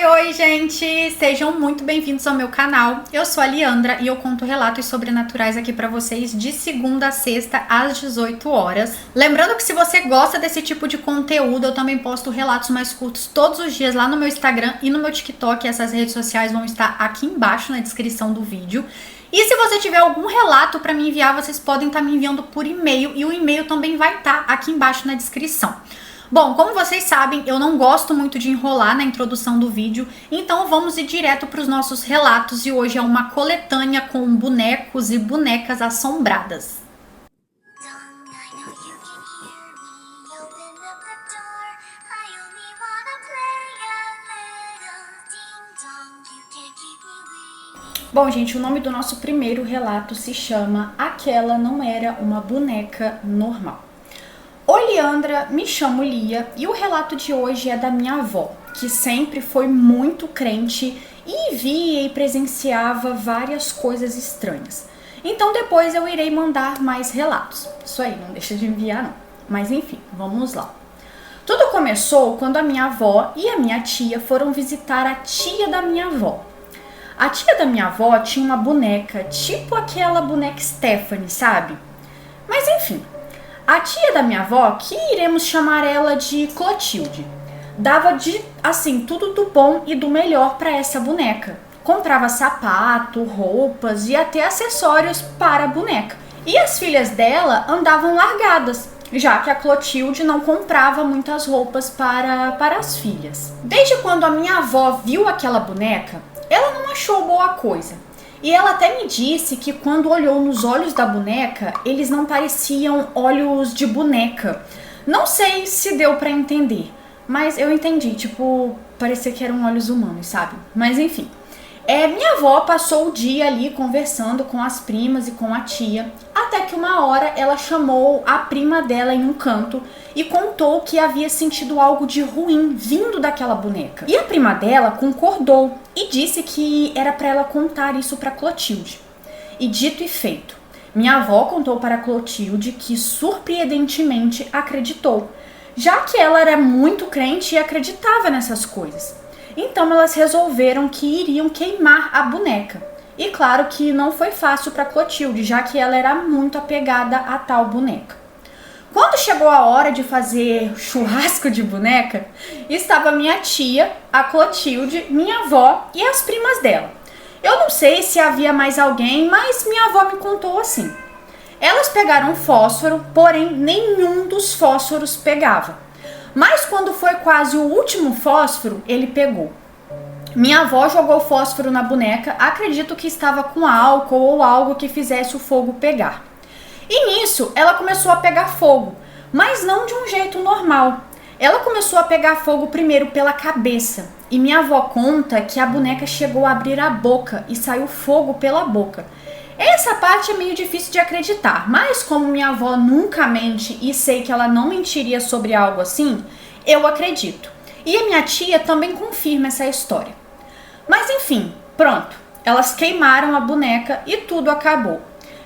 Oi, gente! Sejam muito bem-vindos ao meu canal. Eu sou a Liandra e eu conto relatos sobrenaturais aqui pra vocês de segunda a sexta às 18 horas. Lembrando que se você gosta desse tipo de conteúdo, eu também posto relatos mais curtos todos os dias lá no meu Instagram e no meu TikTok. Essas redes sociais vão estar aqui embaixo na descrição do vídeo. E se você tiver algum relato pra me enviar, vocês podem estar me enviando por e-mail e o e-mail também vai estar aqui embaixo na descrição. Bom, como vocês sabem, eu não gosto muito de enrolar na introdução do vídeo, então vamos ir direto para os nossos relatos e hoje é uma coletânea com bonecos e bonecas assombradas. Bom, gente, o nome do nosso primeiro relato se chama Aquela Não Era Uma Boneca Normal. Oi, Liandra, me chamo Lia e o relato de hoje é da minha avó, que sempre foi muito crente e via e presenciava várias coisas estranhas. Então depois eu irei mandar mais relatos. Isso aí, não deixa de enviar não. Mas enfim, vamos lá. Tudo começou quando a minha avó e a minha tia foram visitar a tia da minha avó. A tia da minha avó tinha uma boneca, tipo aquela boneca Stephanie, sabe? Mas enfim, a tia da minha avó, que iremos chamar ela de Clotilde, dava tudo do bom e do melhor para essa boneca. Comprava sapato, roupas e até acessórios para a boneca. E as filhas dela andavam largadas, já que a Clotilde não comprava muitas roupas para as filhas. Desde quando a minha avó viu aquela boneca, ela não achou boa coisa. E ela até me disse que quando olhou nos olhos da boneca, eles não pareciam olhos de boneca. Não sei se deu pra entender, mas eu entendi, tipo, parecia que eram olhos humanos, sabe? Mas enfim. Minha avó passou o dia ali conversando com as primas e com a tia, até que uma hora ela chamou a prima dela em um canto e contou que havia sentido algo de ruim vindo daquela boneca. E a prima dela concordou e disse que era para ela contar isso para Clotilde. E dito e feito, minha avó contou para Clotilde, que surpreendentemente acreditou, já que ela era muito crente e acreditava nessas coisas. Então elas resolveram que iriam queimar a boneca. E claro que não foi fácil para Clotilde, já que ela era muito apegada a tal boneca. Quando chegou a hora de fazer churrasco de boneca, estava minha tia, a Clotilde, minha avó e as primas dela. Eu não sei se havia mais alguém, mas minha avó me contou assim. Elas pegaram fósforo, porém nenhum dos fósforos pegava. Mas quando foi quase o último fósforo, ele pegou. Minha avó jogou fósforo na boneca, acredito que estava com álcool ou algo que fizesse o fogo pegar. E nisso, ela começou a pegar fogo, mas não de um jeito normal. Ela começou a pegar fogo primeiro pela cabeça, e minha avó conta que a boneca chegou a abrir a boca e saiu fogo pela boca. Essa parte é meio difícil de acreditar, mas como minha avó nunca mente e sei que ela não mentiria sobre algo assim, eu acredito. E a minha tia também confirma essa história. Mas enfim, pronto, elas queimaram a boneca e tudo acabou.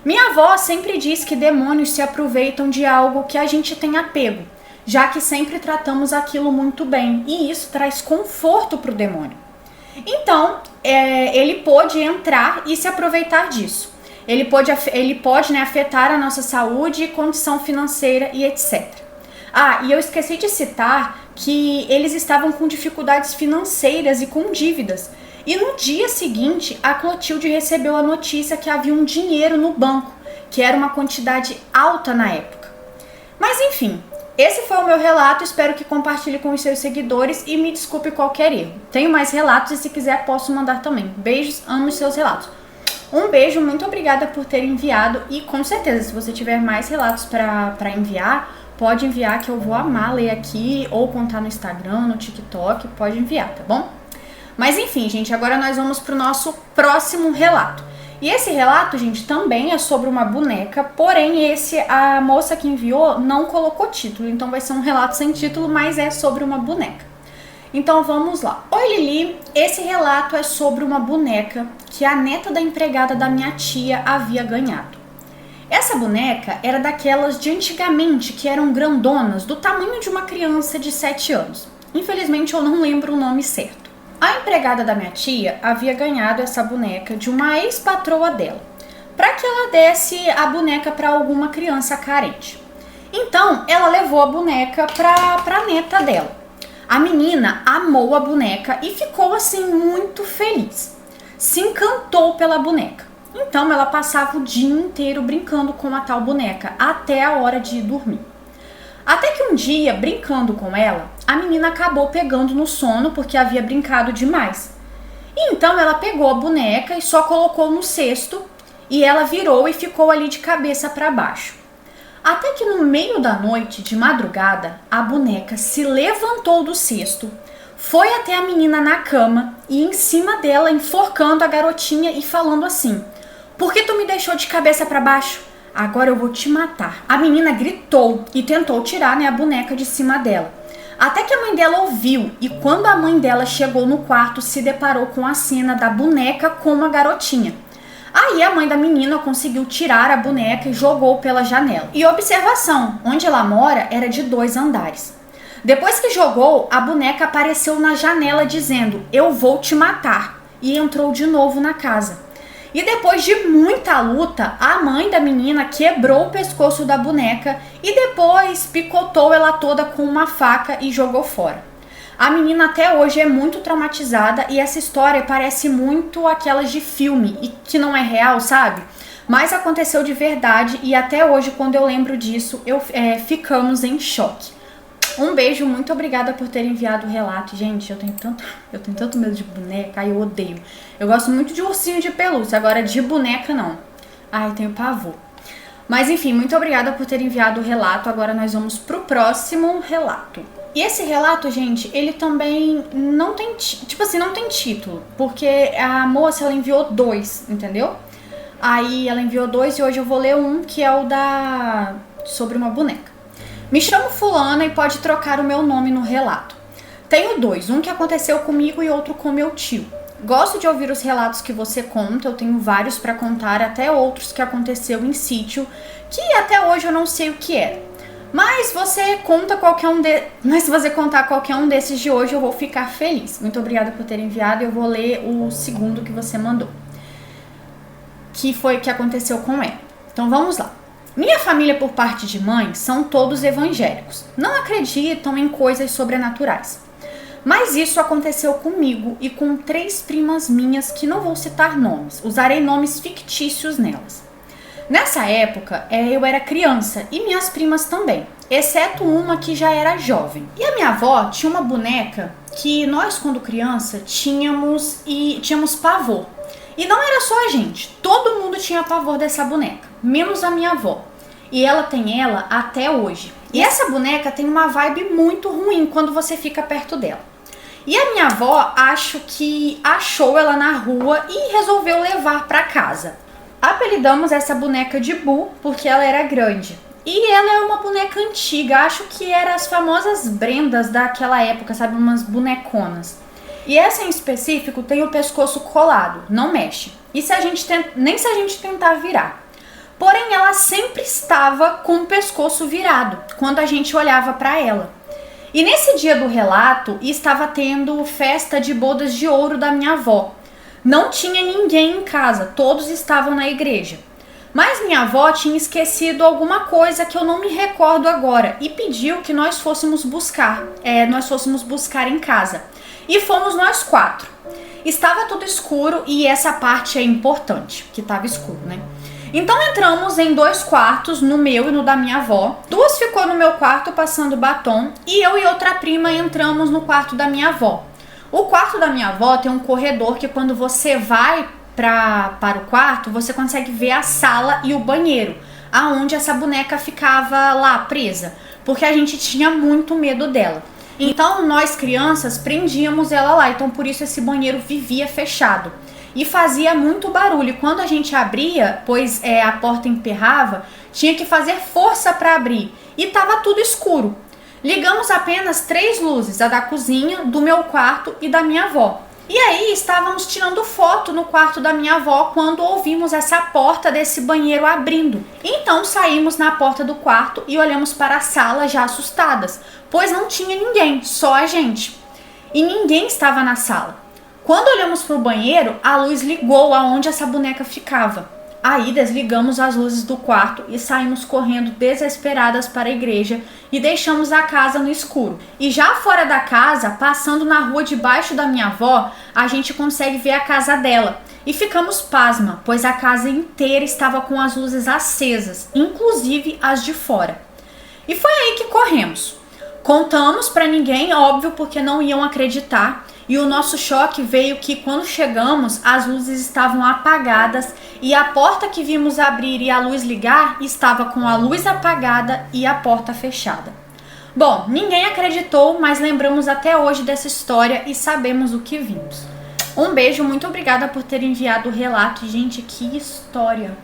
Minha avó sempre diz que demônios se aproveitam de algo que a gente tem apego, já que sempre tratamos aquilo muito bem e isso traz conforto para o demônio. Então, ele pôde entrar e se aproveitar disso. Ele pode afetar a nossa saúde, condição financeira e etc. E eu esqueci de citar que eles estavam com dificuldades financeiras e com dívidas. E no dia seguinte, a Clotilde recebeu a notícia que havia um dinheiro no banco, que era uma quantidade alta na época. Mas enfim, esse foi o meu relato, espero que compartilhe com os seus seguidores e me desculpe qualquer erro. Tenho mais relatos e se quiser posso mandar também. Beijos, amo os seus relatos. Um beijo, muito obrigada por ter enviado e com certeza se você tiver mais relatos para enviar, pode enviar que eu vou amar ler aqui ou contar no Instagram, no TikTok, pode enviar, tá bom? Mas enfim, gente, agora nós vamos pro nosso próximo relato. E esse relato, gente, também é sobre uma boneca, porém a moça que enviou não colocou título, então vai ser um relato sem título, mas é sobre uma boneca. Então vamos lá. Oi, Lili, esse relato é sobre uma boneca que a neta da empregada da minha tia havia ganhado. Essa boneca era daquelas de antigamente que eram grandonas, do tamanho de uma criança de 7 anos. Infelizmente eu não lembro o nome certo. A empregada da minha tia havia ganhado essa boneca de uma ex-patroa dela, para que ela desse a boneca para alguma criança carente. Então, ela levou a boneca para a neta dela. A menina amou a boneca e ficou assim muito feliz. Se encantou pela boneca. Então, ela passava o dia inteiro brincando com a tal boneca, até a hora de dormir. Até que um dia, brincando com ela, a menina acabou pegando no sono porque havia brincado demais. E então ela pegou a boneca e só colocou no cesto e ela virou e ficou ali de cabeça para baixo. Até que no meio da noite, de madrugada, a boneca se levantou do cesto, foi até a menina na cama e em cima dela enforcando a garotinha e falando assim: "Por que tu me deixou de cabeça para baixo? Agora eu vou te matar." A menina gritou e tentou tirar, a boneca de cima dela. Até que a mãe dela ouviu e quando a mãe dela chegou no quarto se deparou com a cena da boneca com a garotinha. Aí a mãe da menina conseguiu tirar a boneca e jogou pela janela. E observação, onde ela mora era de 2 andares. Depois que jogou, a boneca apareceu na janela dizendo: "Eu vou te matar." E entrou de novo na casa. E depois de muita luta, a mãe da menina quebrou o pescoço da boneca e depois picotou ela toda com uma faca e jogou fora. A menina até hoje é muito traumatizada e essa história parece muito aquelas de filme e que não é real, sabe? Mas aconteceu de verdade e até hoje, quando eu lembro disso, ficamos em choque. Um beijo, muito obrigada por ter enviado o relato. Gente, eu tenho tanto medo de boneca, eu odeio. Eu gosto muito de ursinho de pelúcia, agora de boneca não. Ai, tenho pavor. Mas enfim, muito obrigada por ter enviado o relato. Agora nós vamos pro próximo relato. E esse relato, gente, ele também não tem, não tem título, porque a moça, ela enviou 2, entendeu? Aí ela enviou 2 e hoje eu vou ler um, que é o sobre uma boneca. Me chamo fulana e pode trocar o meu nome no relato. Tenho 2, um que aconteceu comigo e outro com meu tio. Gosto de ouvir os relatos que você conta, eu tenho vários para contar, até outros que aconteceu em sítio, que até hoje eu não sei o que era. Mas você conta Mas se você contar qualquer um desses de hoje, eu vou ficar feliz. Muito obrigada por ter enviado, eu vou ler o segundo que você mandou, que foi o que aconteceu com ela. Então vamos lá. Minha família, por parte de mãe, são todos evangélicos. Não acreditam em coisas sobrenaturais. Mas isso aconteceu comigo e com 3 primas minhas que não vou citar nomes. Usarei nomes fictícios nelas. Nessa época, eu era criança e minhas primas também, exceto uma que já era jovem. E a minha avó tinha uma boneca que nós, quando criança, tínhamos pavor. E não era só a gente, todo mundo tinha pavor dessa boneca, menos a minha avó. E ela tem ela até hoje. E essa boneca tem uma vibe muito ruim quando você fica perto dela. E a minha avó, acho que achou ela na rua e resolveu levar para casa. Apelidamos essa boneca de Bu porque ela era grande. E ela é uma boneca antiga, acho que eram as famosas Brendas daquela época, sabe? Umas boneconas. E essa em específico tem o pescoço colado, não mexe. E nem se a gente tentar virar. Porém, ela sempre estava com o pescoço virado quando a gente olhava para ela. E nesse dia do relato, estava tendo festa de bodas de ouro da minha avó. Não tinha ninguém em casa, todos estavam na igreja. Mas minha avó tinha esquecido alguma coisa que eu não me recordo agora e pediu que nós fôssemos buscar em casa. E fomos nós 4. Estava tudo escuro e essa parte é importante, que estava escuro, né? Então entramos em 2 quartos, no meu e no da minha avó. 2 ficou no meu quarto passando batom e eu e outra prima entramos no quarto da minha avó. O quarto da minha avó tem um corredor que quando você vai para o quarto, você consegue ver a sala e o banheiro, aonde essa boneca ficava lá presa, porque a gente tinha muito medo dela. Então nós crianças prendíamos ela lá, então por isso esse banheiro vivia fechado. E fazia muito barulho. Quando a gente abria, pois a porta emperrava, tinha que fazer força para abrir. E estava tudo escuro. Ligamos apenas 3 luzes, a da cozinha, do meu quarto e da minha avó. E aí estávamos tirando foto no quarto da minha avó quando ouvimos essa porta desse banheiro abrindo. Então saímos na porta do quarto e olhamos para a sala já assustadas, pois não tinha ninguém, só a gente. E ninguém estava na sala. Quando olhamos para o banheiro, a luz ligou aonde essa boneca ficava. Aí desligamos as luzes do quarto e saímos correndo desesperadas para a igreja e deixamos a casa no escuro. E já fora da casa, passando na rua debaixo da minha avó, a gente consegue ver a casa dela. E ficamos pasma, pois a casa inteira estava com as luzes acesas, inclusive as de fora. E foi aí que corremos. Contamos para ninguém, óbvio, porque não iam acreditar. E o nosso choque veio que quando chegamos, as luzes estavam apagadas e a porta que vimos abrir e a luz ligar estava com a luz apagada e a porta fechada. Bom, ninguém acreditou, mas lembramos até hoje dessa história e sabemos o que vimos. Um beijo, muito obrigada por ter enviado o relato. Gente, que história!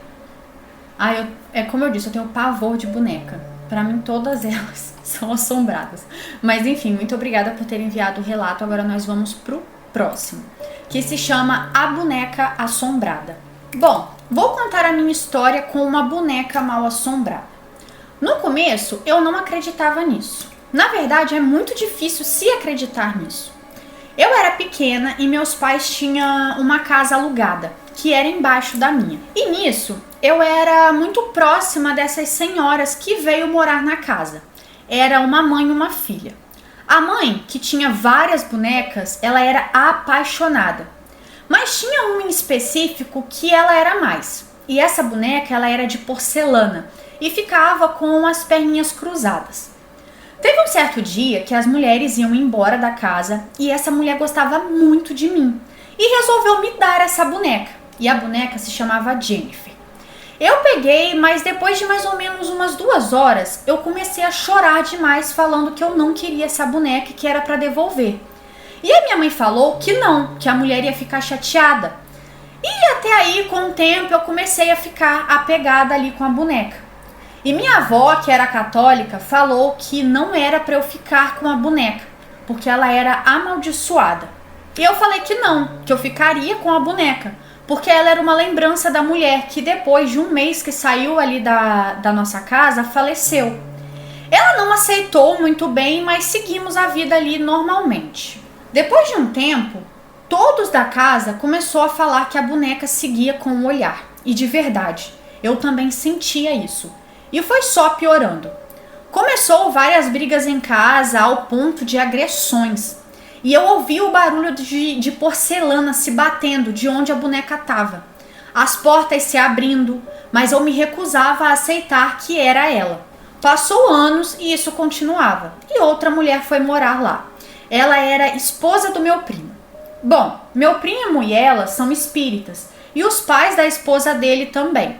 É como eu disse, eu tenho pavor de boneca. Pra mim, todas elas são assombradas. Mas enfim, muito obrigada por ter enviado o relato. Agora nós vamos pro próximo, que se chama A Boneca Assombrada. Bom, vou contar a minha história com uma boneca mal assombrada. No começo, eu não acreditava nisso. Na verdade, é muito difícil se acreditar nisso. Eu era pequena e meus pais tinham uma casa alugada, que era embaixo da minha. E nisso, eu era muito próxima dessas senhoras que veio morar na casa. Era uma mãe e uma filha. A mãe, que tinha várias bonecas, ela era apaixonada. Mas tinha uma em específico que ela era mais. E essa boneca, ela era de porcelana e ficava com as perninhas cruzadas. Teve um certo dia que as mulheres iam embora da casa e essa mulher gostava muito de mim e resolveu me dar essa boneca. E a boneca se chamava Jennifer. Eu peguei, mas depois de mais ou menos umas 2 horas, eu comecei a chorar demais falando que eu não queria essa boneca e que era para devolver. E a minha mãe falou que não, que a mulher ia ficar chateada. E até aí, com o tempo, eu comecei a ficar apegada ali com a boneca. E minha avó, que era católica, falou que não era para eu ficar com a boneca, porque ela era amaldiçoada. E eu falei que não, que eu ficaria com a boneca, porque ela era uma lembrança da mulher que depois de um mês que saiu ali da nossa casa, faleceu. Ela não aceitou muito bem, mas seguimos a vida ali normalmente. Depois de um tempo, todos da casa começaram a falar que a boneca seguia com o olhar. E de verdade, eu também sentia isso. E foi só piorando. Começou várias brigas em casa ao ponto de agressões. E eu ouvi o barulho de porcelana se batendo de onde a boneca estava. As portas se abrindo, mas eu me recusava a aceitar que era ela. Passou anos e isso continuava. E outra mulher foi morar lá. Ela era esposa do meu primo. Bom, meu primo e ela são espíritas. E os pais da esposa dele também.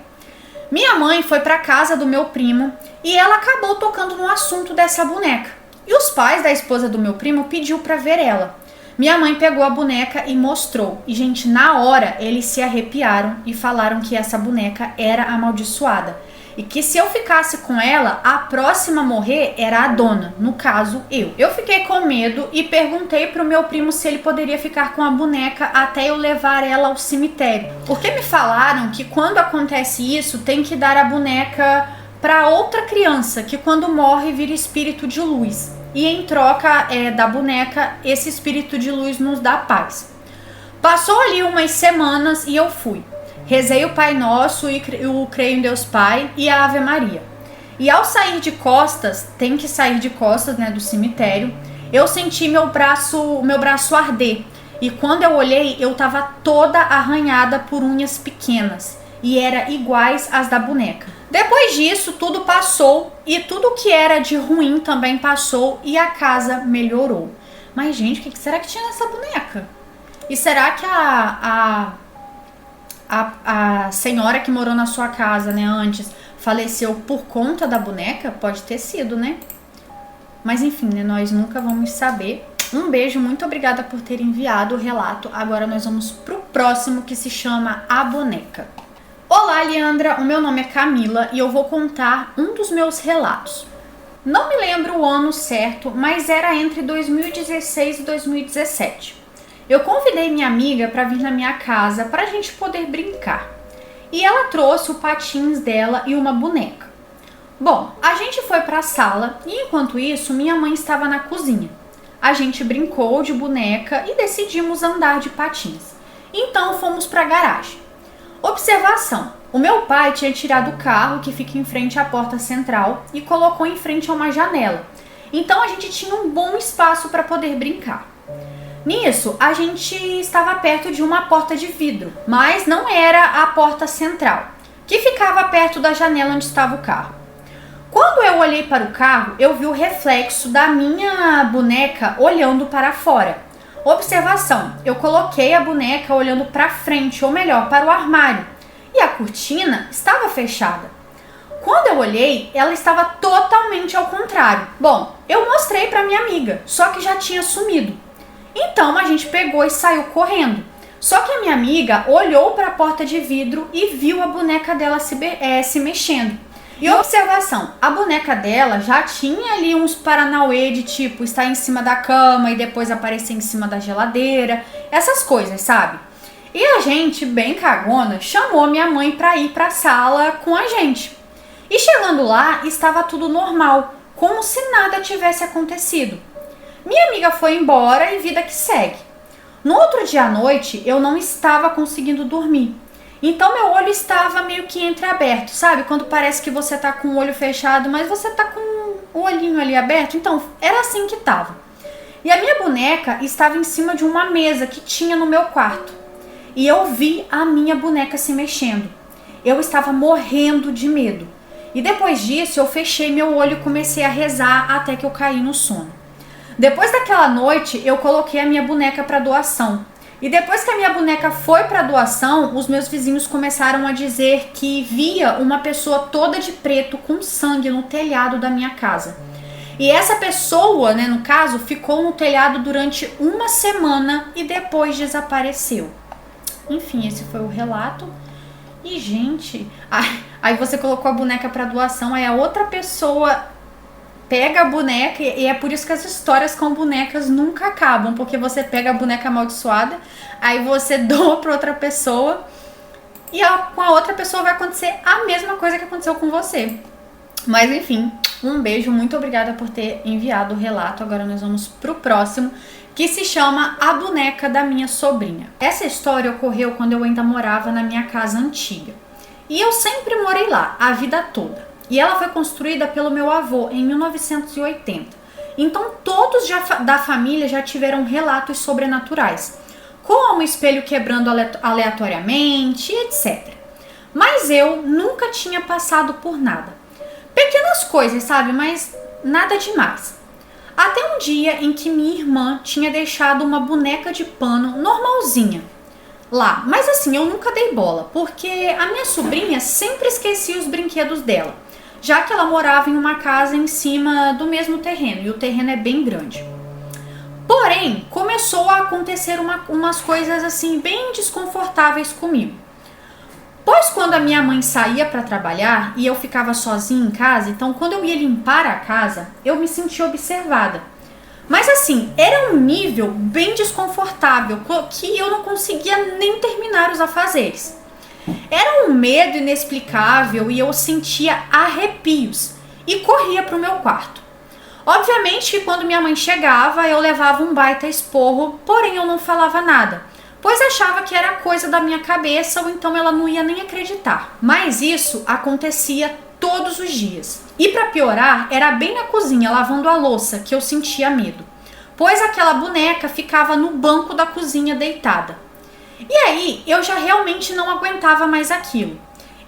Minha mãe foi para casa do meu primo e ela acabou tocando no assunto dessa boneca. E os pais da esposa do meu primo pediu para ver ela. Minha mãe pegou a boneca e mostrou. E, gente, na hora eles se arrepiaram e falaram que essa boneca era amaldiçoada. E que se eu ficasse com ela, a próxima a morrer era a dona, no caso, eu. Eu fiquei com medo e perguntei pro meu primo se ele poderia ficar com a boneca até eu levar ela ao cemitério. Porque me falaram que quando acontece isso, tem que dar a boneca para outra criança, que quando morre vira espírito de luz. E em troca da boneca, esse espírito de luz nos dá paz. Passou ali umas semanas e eu fui. Rezei o Pai Nosso e o Creio em Deus Pai e a Ave Maria. E ao sair de costas, tem que sair de costas, né, do cemitério, eu senti meu braço arder. E quando eu olhei, eu tava toda arranhada por unhas pequenas. E era iguais às da boneca. Depois disso, tudo passou e tudo que era de ruim também passou e a casa melhorou. Mas, gente, o que será que tinha nessa boneca? E será que a senhora que morou na sua casa, né, antes, faleceu por conta da boneca? Pode ter sido, né? Mas enfim, né, nós nunca vamos saber. Um beijo, muito obrigada por ter enviado o relato. Agora nós vamos pro próximo, que se chama A Boneca. Olá, Leandra, o meu nome é Camila e eu vou contar um dos meus relatos. Não me lembro o ano certo, mas era entre 2016 e 2017. Eu convidei minha amiga para vir na minha casa para a gente poder brincar. E ela trouxe o patins dela e uma boneca. Bom, a gente foi para a sala e enquanto isso minha mãe estava na cozinha. a gente brincou de boneca e decidimos andar de patins. Então fomos para a garagem. Observação: o meu pai tinha tirado o carro que fica em frente à porta central e colocou em frente a uma janela. Então a gente tinha um bom espaço para poder brincar. Nisso, a gente estava perto de uma porta de vidro, mas não era a porta central, que ficava perto da janela onde estava o carro. Quando eu olhei para o carro, eu vi o reflexo da minha boneca olhando para fora. Observação: eu coloquei a boneca olhando para frente, ou melhor, para o armário, e a cortina estava fechada. Quando eu olhei, ela estava totalmente ao contrário. Bom, eu mostrei para minha amiga, só que já tinha sumido. Então a gente pegou e saiu correndo. Só que a minha amiga olhou para a porta de vidro e viu a boneca dela se mexendo. E observação, a boneca dela já tinha ali uns paranauê de tipo estar em cima da cama e depois aparecer em cima da geladeira, essas coisas, sabe? E a gente, bem cagona, chamou minha mãe para ir para a sala com a gente. E chegando lá, estava tudo normal, como se nada tivesse acontecido. Minha amiga foi embora e vida que segue. No outro dia à noite, eu não estava conseguindo dormir. Então meu olho estava meio que entreaberto, sabe? Quando parece que você tá com o olho fechado, mas você tá com o olhinho ali aberto. Então, era assim que tava. E a minha boneca estava em cima de uma mesa que tinha no meu quarto. E eu vi a minha boneca se mexendo. Eu estava morrendo de medo. E depois disso, eu fechei meu olho e comecei a rezar até que eu caí no sono. Depois daquela noite, eu coloquei a minha boneca para doação. E depois que a minha boneca foi para doação, os meus vizinhos começaram a dizer que via uma pessoa toda de preto com sangue no telhado da minha casa. E essa pessoa, né, no caso, ficou no telhado durante uma semana e depois desapareceu. Enfim, esse foi o relato. E, gente, aí você colocou a boneca para doação, aí a outra pessoa pega a boneca, e é por isso que as histórias com bonecas nunca acabam, porque você pega a boneca amaldiçoada, aí você doa para outra pessoa, e com a outra pessoa vai acontecer a mesma coisa que aconteceu com você. Mas enfim, um beijo, muito obrigada por ter enviado o relato. Agora nós vamos pro próximo, que se chama A Boneca da Minha Sobrinha. Essa história ocorreu quando eu ainda morava na minha casa antiga. E eu sempre morei lá, a vida toda. E ela foi construída pelo meu avô em 1980. Então todos da família já tiveram relatos sobrenaturais, como espelho quebrando aleatoriamente, etc. Mas eu nunca tinha passado por nada. Pequenas coisas, sabe? Mas nada demais. Até um dia em que minha irmã tinha deixado uma boneca de pano normalzinha lá. Mas assim, eu nunca dei bola, porque a minha sobrinha sempre esquecia os brinquedos dela, já que ela morava em uma casa em cima do mesmo terreno, e o terreno é bem grande. Porém, começou a acontecer umas coisas assim bem desconfortáveis comigo. Pois quando a minha mãe saía para trabalhar e eu ficava sozinha em casa, então quando eu ia limpar a casa, eu me sentia observada. Mas assim, era um nível bem desconfortável, que eu não conseguia nem terminar os afazeres. Era um medo inexplicável e eu sentia arrepios e corria para o meu quarto. Obviamente que quando minha mãe chegava, eu levava um baita esporro, porém eu não falava nada, pois achava que era coisa da minha cabeça ou então ela não ia nem acreditar. Mas isso acontecia todos os dias. E para piorar, era bem na cozinha, lavando a louça, que eu sentia medo, pois aquela boneca ficava no banco da cozinha deitada. E aí, eu já realmente não aguentava mais aquilo.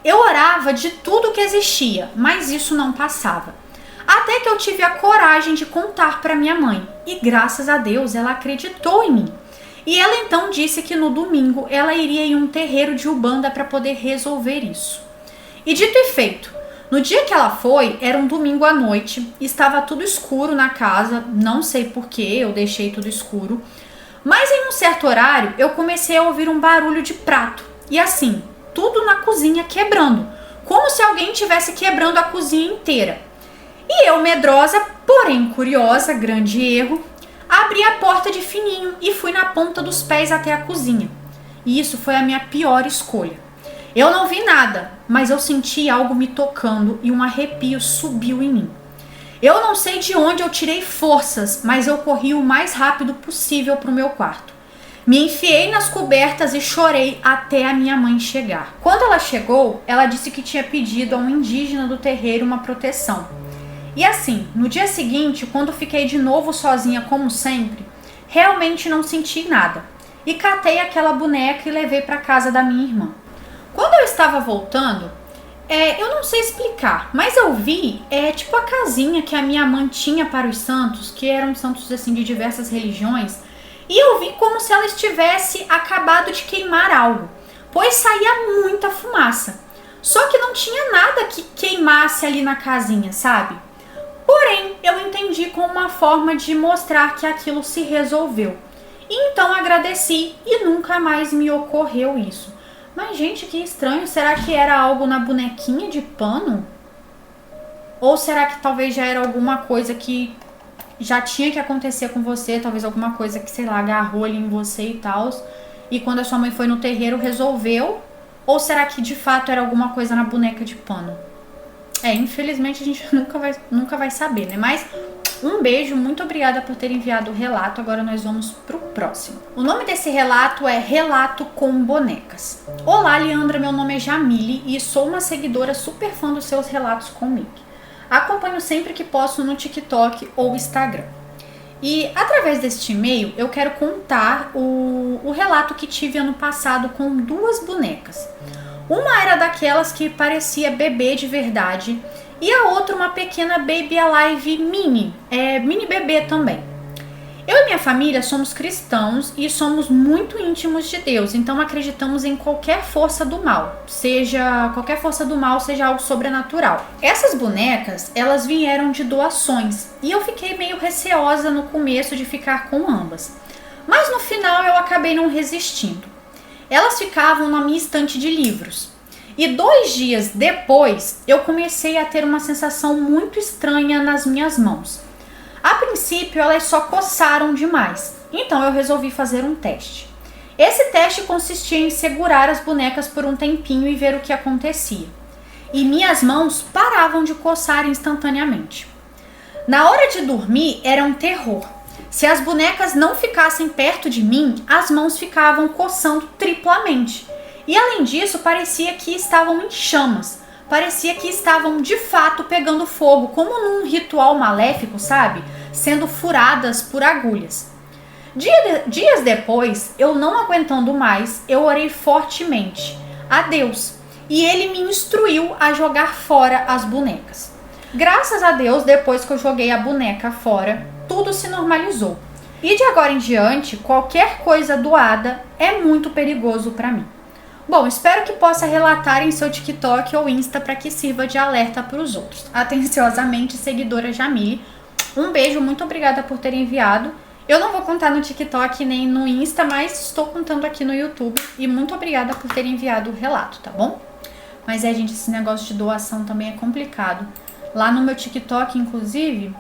Eu orava de tudo que existia, mas isso não passava. Até que eu tive a coragem de contar para minha mãe. E graças a Deus, ela acreditou em mim. E ela então disse que no domingo ela iria em um terreiro de Umbanda para poder resolver isso. E dito e feito, no dia que ela foi, era um domingo à noite, estava tudo escuro na casa, não sei porquê, eu deixei tudo escuro. Mas em um certo horário, eu comecei a ouvir um barulho de prato. E assim, tudo na cozinha quebrando. Como se alguém estivesse quebrando a cozinha inteira. E eu, medrosa, porém curiosa, grande erro, abri a porta de fininho e fui na ponta dos pés até a cozinha. E isso foi a minha pior escolha. Eu não vi nada, mas eu senti algo me tocando e um arrepio subiu em mim. Eu não sei de onde eu tirei forças, mas eu corri o mais rápido possível para o meu quarto. Me enfiei nas cobertas e chorei até a minha mãe chegar. Quando ela chegou, ela disse que tinha pedido a um indígena do terreiro uma proteção. E assim, no dia seguinte, quando fiquei de novo sozinha como sempre, realmente não senti nada. E catei aquela boneca e levei para casa da minha irmã. Quando eu estava voltando, eu não sei explicar, mas eu vi, tipo a casinha que a minha mãe tinha para os santos, que eram santos assim de diversas religiões, e eu vi como se ela estivesse acabado de queimar algo, pois saía muita fumaça. Só que não tinha nada que queimasse ali na casinha, sabe? Porém, eu entendi como uma forma de mostrar que aquilo se resolveu. E então agradeci e nunca mais me ocorreu isso. Mas, gente, que estranho. Será que era algo na bonequinha de pano? Ou será que talvez já era alguma coisa que já tinha que acontecer com você? Talvez alguma coisa que, sei lá, agarrou ali em você e tal. E quando a sua mãe foi no terreiro, resolveu? Ou será que de fato era alguma coisa na boneca de pano? Infelizmente a gente nunca vai saber, né? Mas um beijo, muito obrigada por ter enviado o relato. Agora nós vamos pro próximo. O nome desse relato é Relato com Bonecas. Olá, Leandra, meu nome é Jamile e sou uma seguidora super fã dos seus relatos com Mickey. Acompanho sempre que posso no TikTok ou Instagram. E através deste e-mail eu quero contar o relato que tive ano passado com duas bonecas. Uma era daquelas que parecia bebê de verdade e a outra uma pequena Baby Alive mini bebê também. Eu e minha família somos cristãos e somos muito íntimos de Deus, então acreditamos em qualquer força do mal, seja algo sobrenatural. Essas bonecas, elas vieram de doações e eu fiquei meio receosa no começo de ficar com ambas, mas no final eu acabei não resistindo. Elas ficavam na minha estante de livros. E 2 dias depois, eu comecei a ter uma sensação muito estranha nas minhas mãos. A princípio, elas só coçaram demais. Então, eu resolvi fazer um teste. Esse teste consistia em segurar as bonecas por um tempinho e ver o que acontecia. E minhas mãos paravam de coçar instantaneamente. Na hora de dormir, era um terror. Se as bonecas não ficassem perto de mim, as mãos ficavam coçando triplamente. E além disso, parecia que estavam em chamas. Parecia que estavam de fato pegando fogo, como num ritual maléfico, sabe? Sendo furadas por agulhas. Dias depois, eu não aguentando mais, eu orei fortemente a Deus. E ele me instruiu a jogar fora as bonecas. Graças a Deus, depois que eu joguei a boneca fora, tudo se normalizou. E de agora em diante, qualquer coisa doada é muito perigoso para mim. Bom, espero que possa relatar em seu TikTok ou Insta para que sirva de alerta para os outros. Atenciosamente, seguidora Jamile. Um beijo, muito obrigada por ter enviado. Eu não vou contar no TikTok nem no Insta, mas estou contando aqui no YouTube. E muito obrigada por ter enviado o relato, tá bom? Mas gente, esse negócio de doação também é complicado. Lá no meu TikTok, inclusive...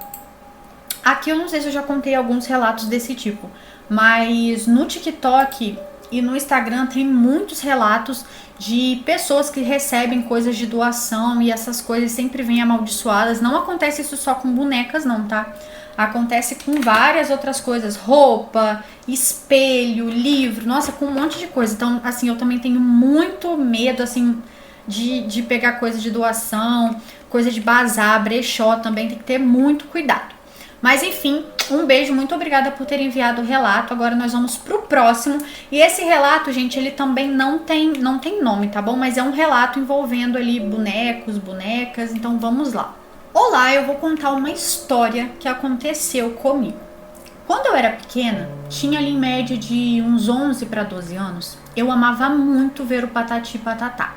Aqui eu não sei se eu já contei alguns relatos desse tipo, mas no TikTok e no Instagram tem muitos relatos de pessoas que recebem coisas de doação e essas coisas sempre vêm amaldiçoadas. Não acontece isso só com bonecas não, tá? Acontece com várias outras coisas, roupa, espelho, livro, nossa, com um monte de coisa. Então, assim, eu também tenho muito medo, assim, de pegar coisa de doação, coisa de bazar, brechó também, tem que ter muito cuidado. Mas enfim, um beijo, muito obrigada por ter enviado o relato. Agora nós vamos pro próximo. E esse relato, gente, ele também não tem nome, tá bom? Mas é um relato envolvendo ali bonecos, bonecas, então vamos lá. Olá, eu vou contar uma história que aconteceu comigo. Quando eu era pequena, tinha ali em média de uns 11 para 12 anos, eu amava muito ver o Patati e Patatá.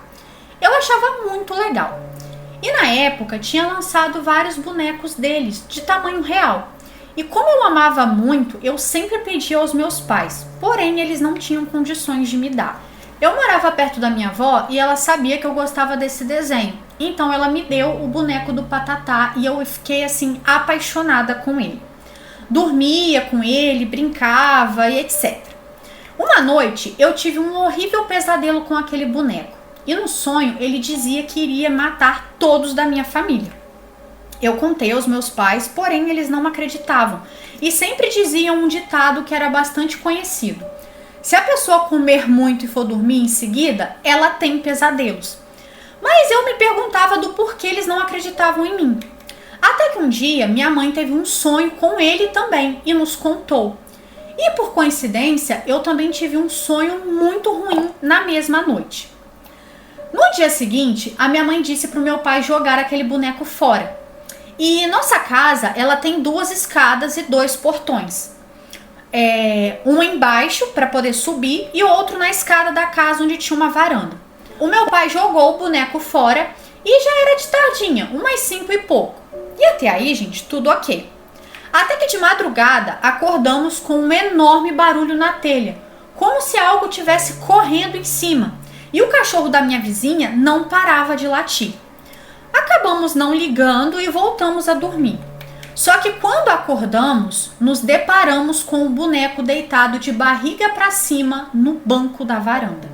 Eu achava muito legal. E na época tinha lançado vários bonecos deles, de tamanho real. E como eu amava muito, eu sempre pedia aos meus pais, porém eles não tinham condições de me dar. Eu morava perto da minha avó e ela sabia que eu gostava desse desenho. Então ela me deu o boneco do Patatá e eu fiquei assim apaixonada com ele. Dormia com ele, brincava e etc. Uma noite eu tive um horrível pesadelo com aquele boneco. E no sonho ele dizia que iria matar todos da minha família. Eu contei aos meus pais, porém eles não acreditavam e sempre diziam um ditado que era bastante conhecido: se a pessoa comer muito e for dormir em seguida, ela tem pesadelos. Mas eu me perguntava do porquê eles não acreditavam em mim. Até que um dia minha mãe teve um sonho com ele também e nos contou. E por coincidência, eu também tive um sonho muito ruim na mesma noite. No dia seguinte, a minha mãe disse para o meu pai jogar aquele boneco fora. E nossa casa, ela tem 2 escadas e 2 portões. Um embaixo para poder subir e outro na escada da casa onde tinha uma varanda. O meu pai jogou o boneco fora e já era de tardinha, umas 5 e pouco. E até aí, gente, tudo ok. Até que de madrugada acordamos com um enorme barulho na telha, como se algo tivesse correndo em cima. E o cachorro da minha vizinha não parava de latir. Acabamos não ligando e voltamos a dormir. Só que quando acordamos, nos deparamos com o boneco deitado de barriga para cima no banco da varanda.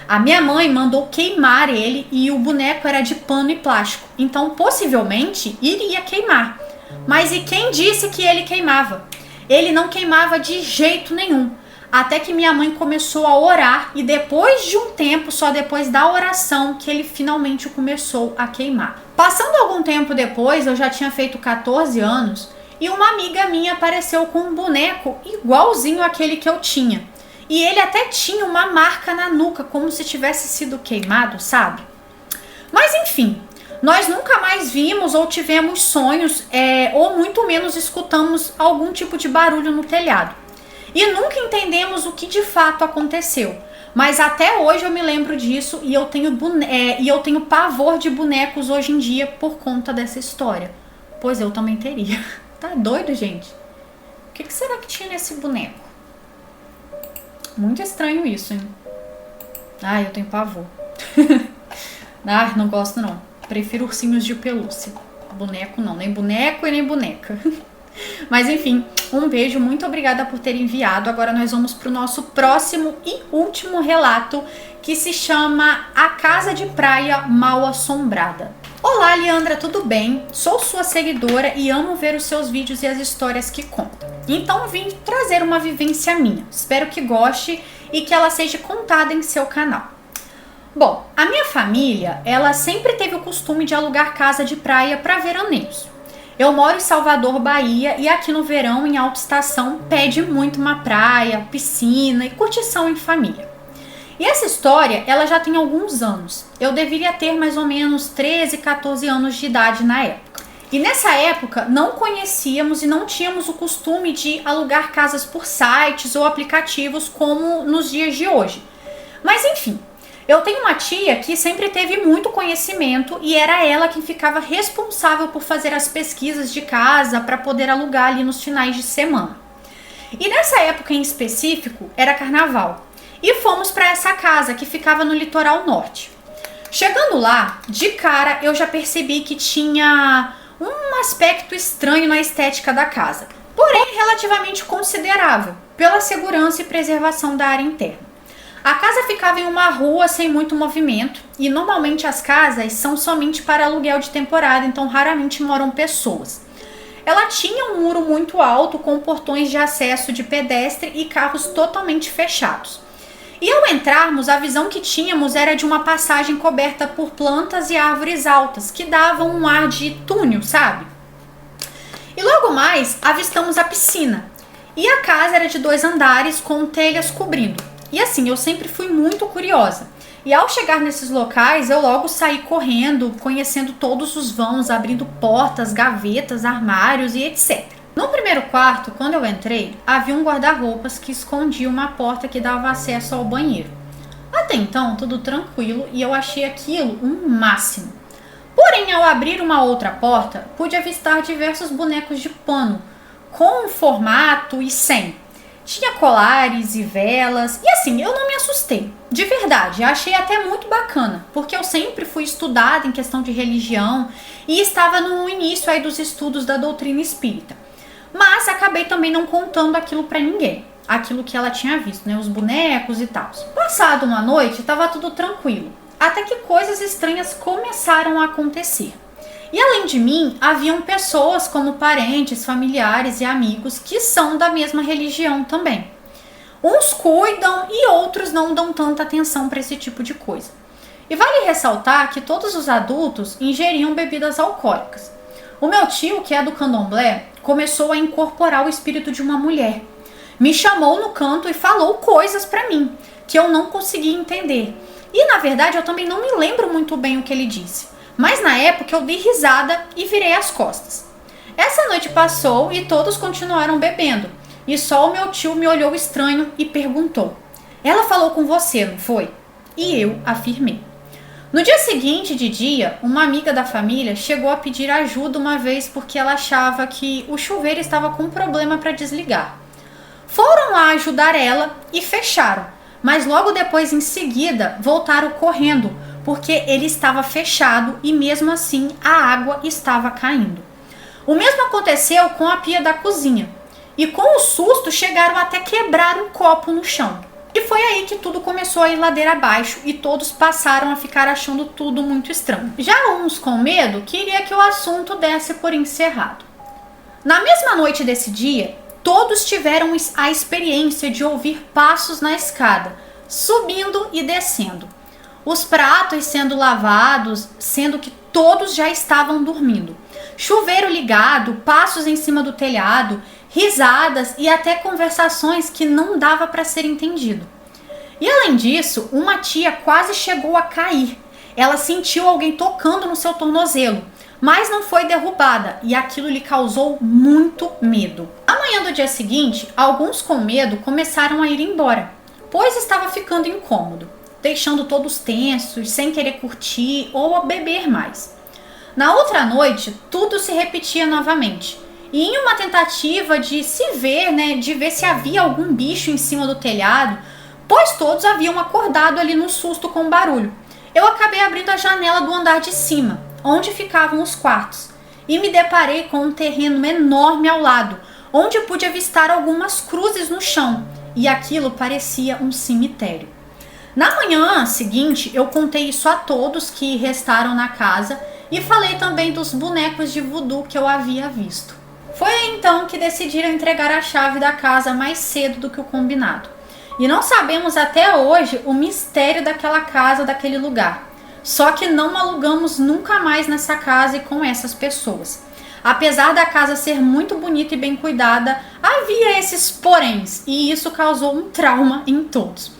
A minha mãe mandou queimar ele e o boneco era de pano e plástico, então possivelmente iria queimar. Mas e quem disse que ele queimava? Ele não queimava de jeito nenhum. Até que minha mãe começou a orar e depois de um tempo, só depois da oração, que ele finalmente começou a queimar. Passando algum tempo depois, eu já tinha feito 14 anos e uma amiga minha apareceu com um boneco igualzinho àquele que eu tinha. E ele até tinha uma marca na nuca, como se tivesse sido queimado, sabe? Mas enfim, nós nunca mais vimos ou tivemos sonhos, ou muito menos escutamos algum tipo de barulho no telhado. E nunca entendemos o que de fato aconteceu. Mas até hoje eu me lembro disso e eu tenho pavor de bonecos hoje em dia por conta dessa história. Pois eu também teria. Tá doido, gente? O que será que tinha nesse boneco? Muito estranho isso, hein? Ai, eu tenho pavor. Ai, não gosto não. Prefiro ursinhos de pelúcia. Boneco não, nem boneco e nem boneca. Mas enfim, um beijo, muito obrigada por ter enviado. Agora nós vamos para o nosso próximo e último relato, que se chama A Casa de Praia Mal Assombrada. Olá, Leandra, tudo bem? Sou sua seguidora e amo ver os seus vídeos e as histórias que conta. Então vim trazer uma vivência minha. Espero que goste e que ela seja contada em seu canal. Bom, a minha família, ela sempre teve o costume de alugar casa de praia para veraneios. Eu moro em Salvador, Bahia, e aqui no verão, em alta estação, pede muito uma praia, piscina e curtição em família. E essa história, ela já tem alguns anos. Eu deveria ter mais ou menos 13, 14 anos de idade na época. E nessa época, não conhecíamos e não tínhamos o costume de alugar casas por sites ou aplicativos como nos dias de hoje. Mas enfim, eu tenho uma tia que sempre teve muito conhecimento e era ela quem ficava responsável por fazer as pesquisas de casa para poder alugar ali nos finais de semana. E nessa época em específico, era carnaval. E fomos para essa casa que ficava no litoral norte. Chegando lá, de cara eu já percebi que tinha um aspecto estranho na estética da casa, porém relativamente considerável, pela segurança e preservação da área interna. A casa ficava em uma rua sem muito movimento e normalmente as casas são somente para aluguel de temporada, então raramente moram pessoas. Ela tinha um muro muito alto com portões de acesso de pedestre e carros totalmente fechados. E ao entrarmos, a visão que tínhamos era de uma passagem coberta por plantas e árvores altas, que davam um ar de túnel, sabe? E logo mais, avistamos a piscina. E a casa era de 2 andares com telhas cobrindo. E assim, eu sempre fui muito curiosa. E ao chegar nesses locais, eu logo saí correndo, conhecendo todos os vãos, abrindo portas, gavetas, armários e etc. No primeiro quarto, quando eu entrei, havia um guarda-roupas que escondia uma porta que dava acesso ao banheiro. Até então, tudo tranquilo e eu achei aquilo um máximo. Porém, ao abrir uma outra porta, pude avistar diversos bonecos de pano, com formato e sem. Tinha colares e velas, e assim, eu não me assustei. De verdade, achei até muito bacana, porque eu sempre fui estudada em questão de religião e estava no início aí dos estudos da doutrina espírita. Mas acabei também não contando aquilo pra ninguém, aquilo que ela tinha visto, né, os bonecos e tal. Passado uma noite, estava tudo tranquilo, até que coisas estranhas começaram a acontecer. E além de mim, haviam pessoas como parentes, familiares e amigos que são da mesma religião também. Uns cuidam e outros não dão tanta atenção para esse tipo de coisa. E vale ressaltar que todos os adultos ingeriam bebidas alcoólicas. O meu tio, que é do candomblé, começou a incorporar o espírito de uma mulher. Me chamou no canto e falou coisas para mim que eu não conseguia entender. E na verdade eu também não me lembro muito bem o que ele disse. Mas na época eu dei risada e virei as costas. Essa noite passou e todos continuaram bebendo. E só o meu tio me olhou estranho e perguntou: "Ela falou com você, não foi?" E eu afirmei. No dia seguinte de dia, uma amiga da família chegou a pedir ajuda uma vez porque ela achava que o chuveiro estava com problema para desligar. Foram lá ajudar ela e fecharam, mas logo depois, em seguida, voltaram correndo, porque ele estava fechado e mesmo assim a água estava caindo. O mesmo aconteceu com a pia da cozinha, e com o susto chegaram até quebrar um copo no chão. E foi aí que tudo começou a ir ladeira abaixo e todos passaram a ficar achando tudo muito estranho. Já uns com medo queria que o assunto desse por encerrado. Na mesma noite desse dia, todos tiveram a experiência de ouvir passos na escada, subindo e descendo. Os pratos sendo lavados, sendo que todos já estavam dormindo. Chuveiro ligado, passos em cima do telhado, risadas e até conversações que não dava para ser entendido. E além disso, uma tia quase chegou a cair. Ela sentiu alguém tocando no seu tornozelo, mas não foi derrubada e aquilo lhe causou muito medo. Na manhã do dia seguinte, alguns com medo começaram a ir embora, pois estava ficando incômodo, deixando todos tensos, sem querer curtir ou beber mais. Na outra noite, tudo se repetia novamente. E em uma tentativa de se ver, de ver se havia algum bicho em cima do telhado, pois todos haviam acordado ali no susto com o barulho, eu acabei abrindo a janela do andar de cima, onde ficavam os quartos, e me deparei com um terreno enorme ao lado, onde pude avistar algumas cruzes no chão, e aquilo parecia um cemitério. Na manhã seguinte, eu contei isso a todos que restaram na casa e falei também dos bonecos de voodoo que eu havia visto. Foi então que decidiram entregar a chave da casa mais cedo do que o combinado. E não sabemos até hoje o mistério daquela casa, daquele lugar. Só que não alugamos nunca mais nessa casa e com essas pessoas. Apesar da casa ser muito bonita e bem cuidada, havia esses poréns e isso causou um trauma em todos.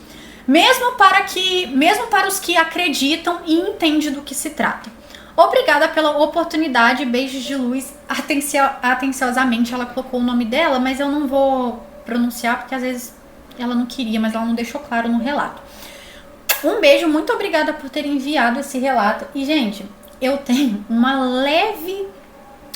Mesmo para os que acreditam e entendem do que se trata. Obrigada pela oportunidade, beijos de luz. Atenciosamente ela colocou o nome dela, mas eu não vou pronunciar porque às vezes ela não queria, mas ela não deixou claro no relato. Um beijo, muito obrigada por ter enviado esse relato. E gente, eu tenho uma leve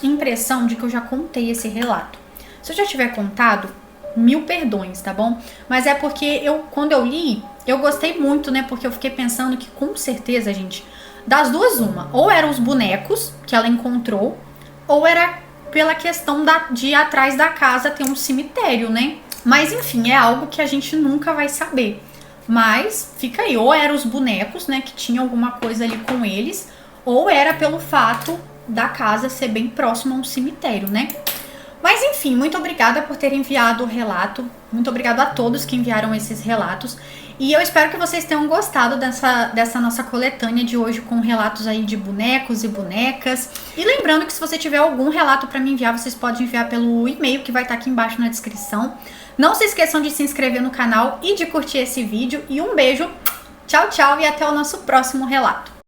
impressão de que eu já contei esse relato. Se eu já tiver contado, mil perdões, tá bom? Mas é porque quando eu li, eu gostei muito, porque eu fiquei pensando que com certeza, gente, das duas uma, ou eram os bonecos que ela encontrou, ou era pela questão de ir atrás da casa ter um cemitério, Mas enfim, é algo que a gente nunca vai saber. Mas fica aí, ou eram os bonecos, que tinha alguma coisa ali com eles, ou era pelo fato da casa ser bem próxima a um cemitério, Mas enfim, muito obrigada por ter enviado o relato. Muito obrigada a todos que enviaram esses relatos. E eu espero que vocês tenham gostado dessa nossa coletânea de hoje com relatos aí de bonecos e bonecas. E lembrando que se você tiver algum relato para me enviar, vocês podem enviar pelo e-mail que vai estar aqui embaixo na descrição. Não se esqueçam de se inscrever no canal e de curtir esse vídeo. E um beijo, tchau, tchau e até o nosso próximo relato.